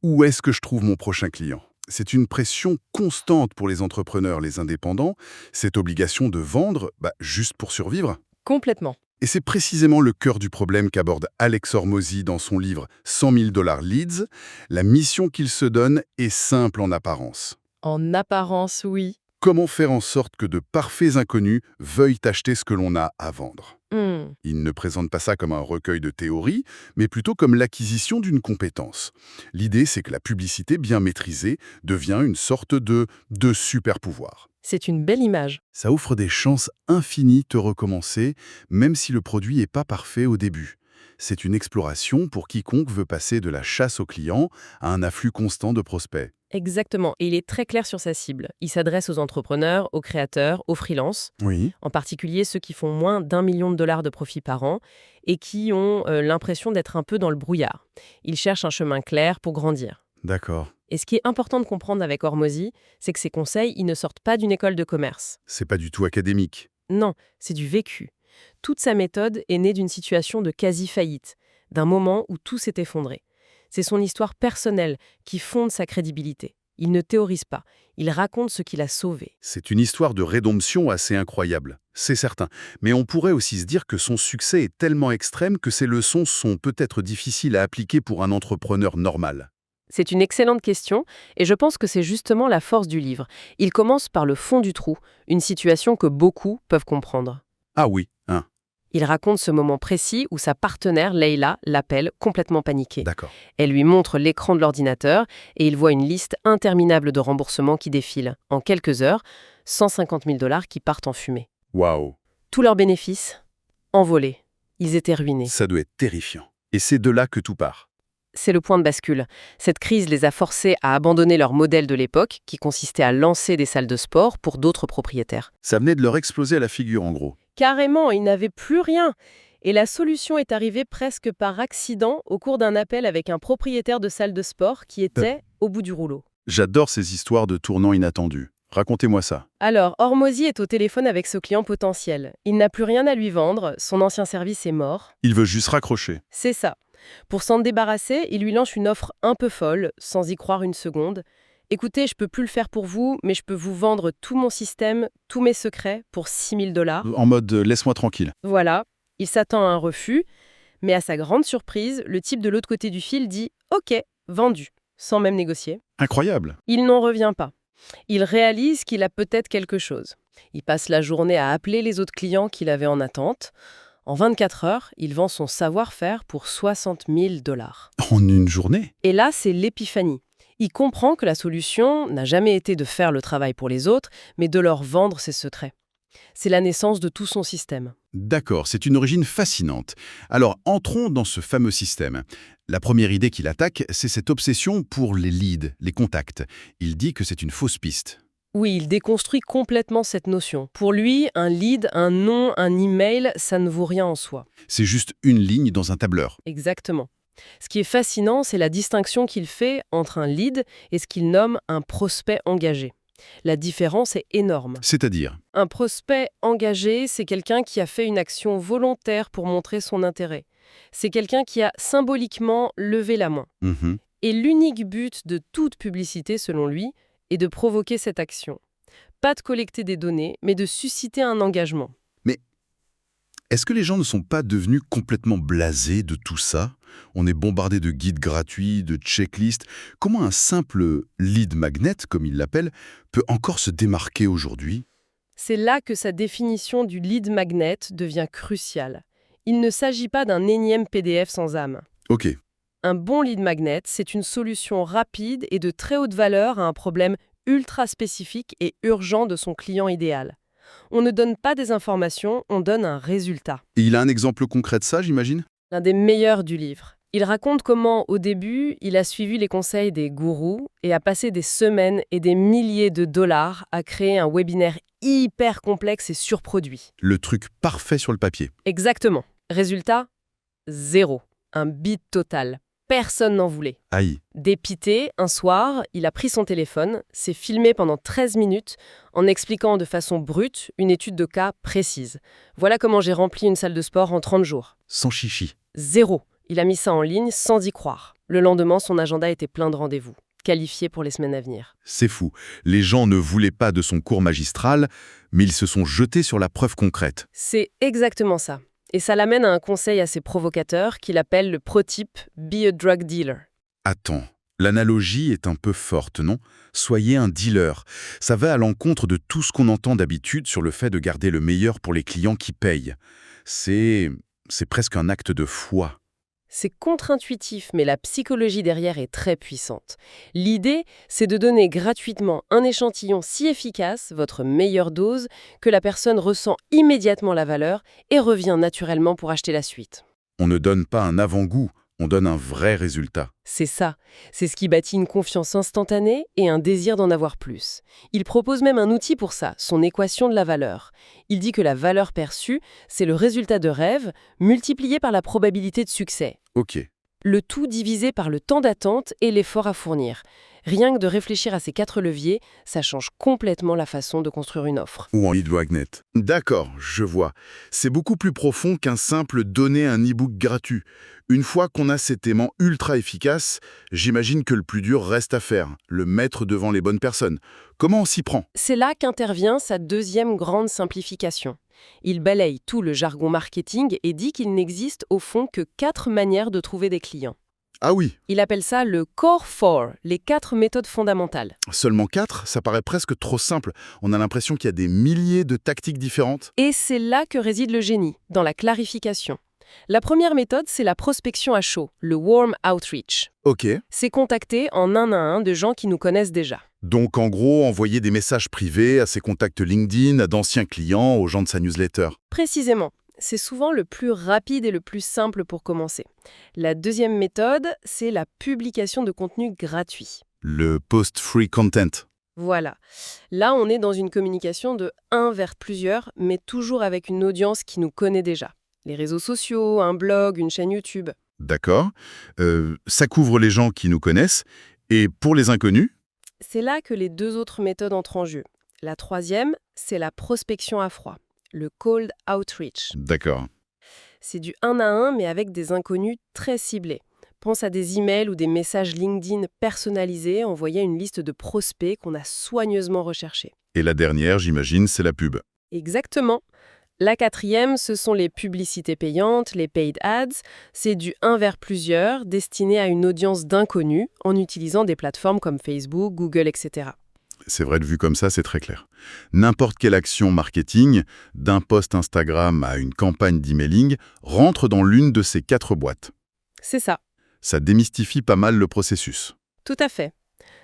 Où est-ce que je trouve mon prochain client? C'est une pression constante pour les entrepreneurs, les indépendants, cette obligation de vendre juste pour survivre. Complètement. Et c'est précisément le cœur du problème qu'aborde Alex Hormozy dans son livre 100 000 $ Leads. La mission qu'il se donne est simple en apparence. En apparence, oui. Comment faire en sorte que de parfaits inconnus veuillent acheter ce que l'on a à vendre? Hmm. Il ne présente pas ça comme un recueil de théories, mais plutôt comme l'acquisition d'une compétence. L'idée, c'est que la publicité bien maîtrisée devient une sorte de super-pouvoir. C'est une belle image. Ça offre des chances infinies de recommencer, même si le produit n'est pas parfait au début. C'est une exploration pour quiconque veut passer de la chasse aux clients à un afflux constant de prospects. Exactement. Et il est très clair sur sa cible. Il s'adresse aux entrepreneurs, aux créateurs, aux freelances, Oui, en particulier ceux qui font moins d'1 million de dollars de profit par an et qui ont l'impression d'être un peu dans le brouillard. Il cherche un chemin clair pour grandir. d'accord. Et ce qui est important de comprendre avec Hormozy, c'est que ses conseils, ils ne sortent pas d'une école de commerce. C'est pas du tout académique. Non, c'est du vécu. Toute sa méthode est née d'une situation de quasi-faillite, d'un moment où tout s'est effondré. C'est son histoire personnelle qui fonde sa crédibilité. Il ne théorise pas, il raconte ce qu'il a sauvé. C'est une histoire de rédemption assez incroyable, c'est certain. Mais on pourrait aussi se dire que son succès est tellement extrême que ses leçons sont peut-être difficiles à appliquer pour un entrepreneur normal. C'est une excellente question, et je pense que c'est justement la force du livre. Il commence par le fond du trou, une situation que beaucoup peuvent comprendre. Ah oui, hein, Il raconte ce moment précis où sa partenaire, Leila, l'appelle complètement paniquée. d'accord. Elle lui montre l'écran de l'ordinateur et il voit une liste interminable de remboursements qui défilent. En quelques heures, 150 000 $ qui partent en fumée. Waouh, Tous leurs bénéfices, envolés. Ils étaient ruinés. ça doit être terrifiant. Et c'est de là que tout part. C'est le point de bascule. Cette crise les a forcés à abandonner leur modèle de l'époque, qui consistait à lancer des salles de sport pour d'autres propriétaires. Ça venait de leur exploser à la figure en gros. Carrément, ils n'avaient plus rien. Et la solution est arrivée presque par accident au cours d'un appel avec un propriétaire de salle de sport qui était au bout du rouleau. J'adore ces histoires de tournants inattendus. Racontez-moi ça. Alors, Hormozy est au téléphone avec ce client potentiel. Il n'a plus rien à lui vendre, son ancien service est mort. Il veut juste raccrocher. C'est ça. Pour s'en débarrasser, il lui lance une offre un peu folle, sans y croire une seconde. Écoutez, je peux plus le faire pour vous, mais je peux vous vendre tout mon système, tous mes secrets, pour 6 000 $. En mode laisse-moi tranquille. Voilà, il s'attend à un refus, mais à sa grande surprise, le type de l'autre côté du fil dit « Ok, vendu », sans même négocier. Incroyable. Il n'en revient pas. Il réalise qu'il a peut-être quelque chose. Il passe la journée à appeler les autres clients qu'il avait en attente. En 24 heures, il vend son savoir-faire pour 60 000 $. En une journée? Et là, c'est l'épiphanie. Il comprend que la solution n'a jamais été de faire le travail pour les autres, mais de leur vendre ses secrets. C'est la naissance de tout son système. D'accord, c'est une origine fascinante. Alors, entrons dans ce fameux système. La première idée qu'il attaque, c'est cette obsession pour les leads, les contacts. Il dit que c'est une fausse piste. Oui, il déconstruit complètement cette notion. Pour lui, un lead, un nom, un email, ça ne vaut rien en soi. C'est juste une ligne dans un tableur. Exactement. Ce qui est fascinant, c'est la distinction qu'il fait entre un lead et ce qu'il nomme un prospect engagé. La différence est énorme. C'est-à-dire? Un prospect engagé, c'est quelqu'un qui a fait une action volontaire pour montrer son intérêt. C'est quelqu'un qui a symboliquement levé la main. Mhm. Et l'unique but de toute publicité, selon lui, est de provoquer cette action. Pas de collecter des données, mais de susciter un engagement. Est-ce que les gens ne sont pas devenus complètement blasés de tout ça? On est bombardé de guides gratuits, de checklists. Comment un simple lead magnet, comme il l'appelle, peut encore se démarquer aujourd'hui? C'est là que sa définition du lead magnet devient cruciale. Il ne s'agit pas d'un énième PDF sans âme. Ok, Un bon lead magnet, c'est une solution rapide et de très haute valeur à un problème ultra spécifique et urgent de son client idéal. On ne donne pas des informations, on donne un résultat. et il a un exemple concret de ça, j'imagine? L'un des meilleurs du livre. Il raconte comment, au début, il a suivi les conseils des gourous et a passé des semaines et des milliers de dollars à créer un webinaire hyper complexe et surproduit. Le truc parfait sur le papier. Exactement. Résultat, 0. Un bide total. Personne n'en voulait. Aïe, Dépité, un soir, il a pris son téléphone, s'est filmé pendant 13 minutes en expliquant de façon brute une étude de cas précise. Voilà comment j'ai rempli une salle de sport en 30 jours. sans chichi. 0. Il a mis ça en ligne sans y croire. Le lendemain, son agenda était plein de rendez-vous, qualifiés pour les semaines à venir. C'est fou. Les gens ne voulaient pas de son cours magistral, mais ils se sont jetés sur la preuve concrète. C'est exactement ça. Et ça l'amène à un conseil assez provocateur qu'il appelle le protype « Be a drug dealer ». Attends, l'analogie est un peu forte, non? Soyez un dealer. Ça va à l'encontre de tout ce qu'on entend d'habitude sur le fait de garder le meilleur pour les clients qui payent. C'est presque un acte de foi. C'est contre-intuitif, mais la psychologie derrière est très puissante. L'idée, c'est de donner gratuitement un échantillon si efficace, votre meilleure dose, que la personne ressent immédiatement la valeur et revient naturellement pour acheter la suite. On ne donne pas un avant-goût, on donne un vrai résultat. C'est ça. C'est ce qui bâtit une confiance instantanée et un désir d'en avoir plus. Il propose même un outil pour ça, son équation de la valeur. Il dit que la valeur perçue, c'est le résultat de rêve multiplié par la probabilité de succès. Ok. Le tout divisé par le temps d'attente et l'effort à fournir. Rien que de réfléchir à ces 4 leviers, ça change complètement la façon de construire une offre. Ou en lead magnet. D'accord, je vois. C'est beaucoup plus profond qu'un simple donner un e-book gratuit. Une fois qu'on a cet aimant ultra efficace, j'imagine que le plus dur reste à faire, le mettre devant les bonnes personnes. Comment on s'y prend? C'est là qu'intervient sa deuxième grande simplification. Il balaye tout le jargon marketing et dit qu'il n'existe au fond que 4 manières de trouver des clients. Ah oui, Il appelle ça le Core 4, les 4 méthodes fondamentales. seulement 4, ça paraît presque trop simple. On a l'impression qu'il y a des milliers de tactiques différentes. Et c'est là que réside le génie, dans la clarification. La première méthode, c'est la prospection à chaud, le warm outreach. Ok. C'est contacter en un à un de gens qui nous connaissent déjà. Donc en gros, envoyer des messages privés à ses contacts LinkedIn, à d'anciens clients, aux gens de sa newsletter. Précisément. C'est souvent le plus rapide et le plus simple pour commencer. La deuxième méthode, c'est la publication de contenu gratuit. Le post-free content. Voilà. Là, on est dans une communication de 1 vers plusieurs, mais toujours avec une audience qui nous connaît déjà. Les réseaux sociaux, un blog, une chaîne YouTube. D'accord. Ça couvre les gens qui nous connaissent. Et pour les inconnus? C'est là que les 2 autres méthodes entrent en jeu. La troisième, c'est la prospection à froid, le cold outreach. D'accord. C'est du 1 à 1, mais avec des inconnus très ciblés. Pense à des emails ou des messages LinkedIn personnalisés envoyés à une liste de prospects qu'on a soigneusement recherchés. Et la dernière, j'imagine, c'est la pub. Exactement. La quatrième, ce sont les publicités payantes, les paid ads. C'est du 1 vers plusieurs, destiné à une audience d'inconnus, en utilisant des plateformes comme Facebook, Google, etc. C'est vrai, de vue comme ça, c'est très clair. N'importe quelle action marketing, d'un post Instagram à une campagne d'emailing, rentre dans l'une de ces 4 boîtes. C'est ça, Ça démystifie pas mal le processus. tout à fait.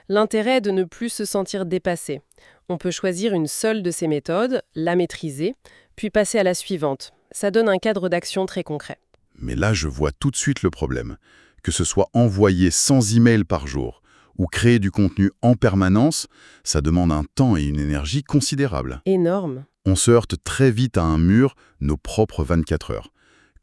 L'intérêt est de ne plus se sentir dépassé. On peut choisir une seule de ces méthodes, la maîtriser, puis passer à la suivante. Ça donne un cadre d'action très concret. Mais là, je vois tout de suite le problème. Que ce soit envoyer 100 emails par jour ou créer du contenu en permanence, ça demande un temps et une énergie considérables. Énorme. On se heurte très vite à un mur, nos propres 24 heures.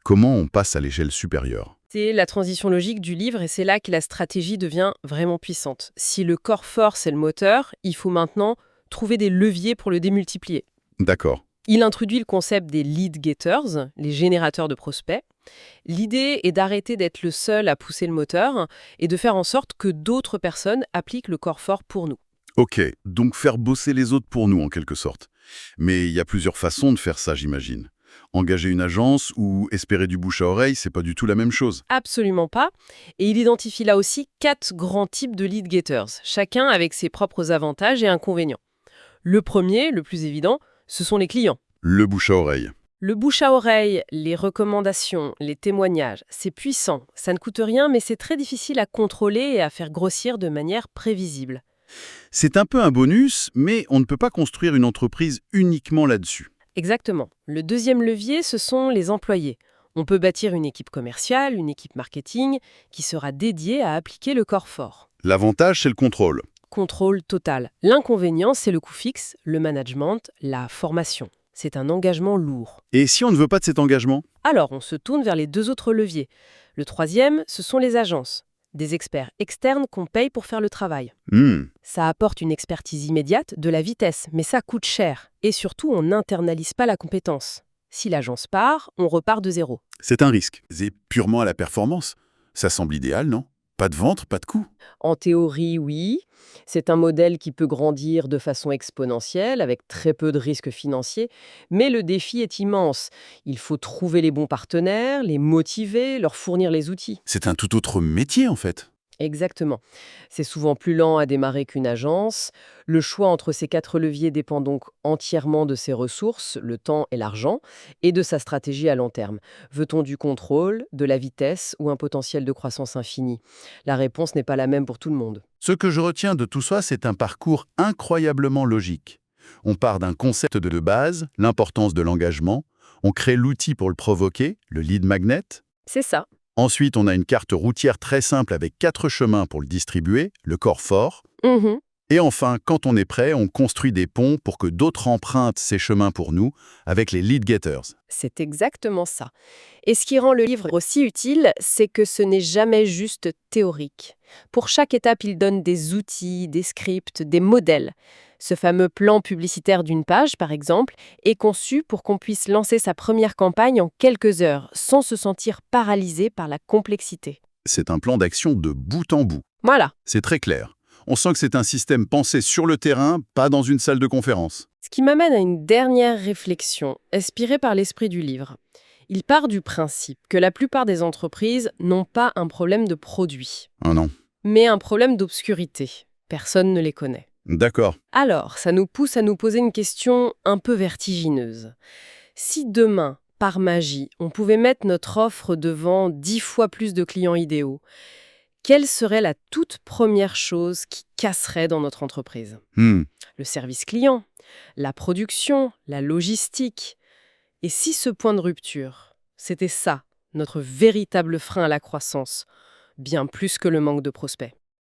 Comment on passe à l'échelle supérieure? C'est la transition logique du livre et c'est là que la stratégie devient vraiment puissante. Si le corps fort, c'est le moteur, il faut maintenant trouver des leviers pour le démultiplier. D'accord. Il introduit le concept des lead getters, les générateurs de prospects. L'idée est d'arrêter d'être le seul à pousser le moteur et de faire en sorte que d'autres personnes appliquent le corps fort pour nous. Ok, donc faire bosser les autres pour nous en quelque sorte. Mais il y a plusieurs façons de faire ça, j'imagine. Engager une agence ou espérer du bouche à oreille, c'est pas du tout la même chose. Absolument pas. Et il identifie là aussi 4 grands types de lead getters, chacun avec ses propres avantages et inconvénients. Le premier, le plus évident, ce sont les clients. Le bouche à oreille. Le bouche à oreille, les recommandations, les témoignages, c'est puissant. Ça ne coûte rien, mais c'est très difficile à contrôler et à faire grossir de manière prévisible. C'est un peu un bonus, mais on ne peut pas construire une entreprise uniquement là-dessus. Exactement. Le deuxième levier, ce sont les employés. On peut bâtir une équipe commerciale, une équipe marketing, qui sera dédiée à appliquer le corps fort. L'avantage, c'est le contrôle. Contrôle total. L'inconvénient, c'est le coût fixe, le management, la formation. C'est un engagement lourd. Et si on ne veut pas de cet engagement? Alors, on se tourne vers les 2 autres leviers. Le troisième, ce sont les agences. Des experts externes qu'on paye pour faire le travail. Ça apporte une expertise immédiate, de la vitesse, mais ça coûte cher. Et surtout, on n'internalise pas la compétence. Si l'agence part, on repart de zéro. C'est un risque. C'est purement à la performance. Ça semble idéal, non? Pas de ventre, pas de cou. En théorie, oui. C'est un modèle qui peut grandir de façon exponentielle, avec très peu de risques financiers, mais le défi est immense. Il faut trouver les bons partenaires, les motiver, leur fournir les outils. C'est un tout autre métier, en fait. Exactement. C'est souvent plus lent à démarrer qu'une agence. Le choix entre ces 4 leviers dépend donc entièrement de ses ressources, le temps et l'argent, et de sa stratégie à long terme. Veut-on du contrôle, de la vitesse ou un potentiel de croissance infini? La réponse n'est pas la même pour tout le monde. Ce que je retiens de tout ça, c'est un parcours incroyablement logique. On part d'un concept de base, l'importance de l'engagement. On crée l'outil pour le provoquer, le lead magnet. C'est ça. Ensuite, on a une carte routière très simple avec 4 chemins pour le distribuer, le corps fort. Mhm. Et enfin, quand on est prêt, on construit des ponts pour que d'autres empruntent ces chemins pour nous, avec les lead getters. C'est exactement ça. Et ce qui rend le livre aussi utile, c'est que ce n'est jamais juste théorique. Pour chaque étape, il donne des outils, des scripts, des modèles. Ce fameux plan publicitaire d'une page, par exemple, est conçu pour qu'on puisse lancer sa première campagne en quelques heures, sans se sentir paralysé par la complexité. C'est un plan d'action de bout en bout. Voilà. C'est très clair. On sent que c'est un système pensé sur le terrain, pas dans une salle de conférence. Ce qui m'amène à une dernière réflexion, inspirée par l'esprit du livre. Il part du principe que la plupart des entreprises n'ont pas un problème de produit, Ah non. mais un problème d'obscurité. Personne ne les connaît. D'accord. Alors, ça nous pousse à nous poser une question un peu vertigineuse. Si demain, par magie, on pouvait mettre notre offre devant 10 fois plus de clients idéaux, quelle serait la toute première chose qui casserait dans notre entreprise? Le service client, la production, la logistique. Et si ce point de rupture, c'était ça, notre véritable frein à la croissance, bien plus que le manque de prospects?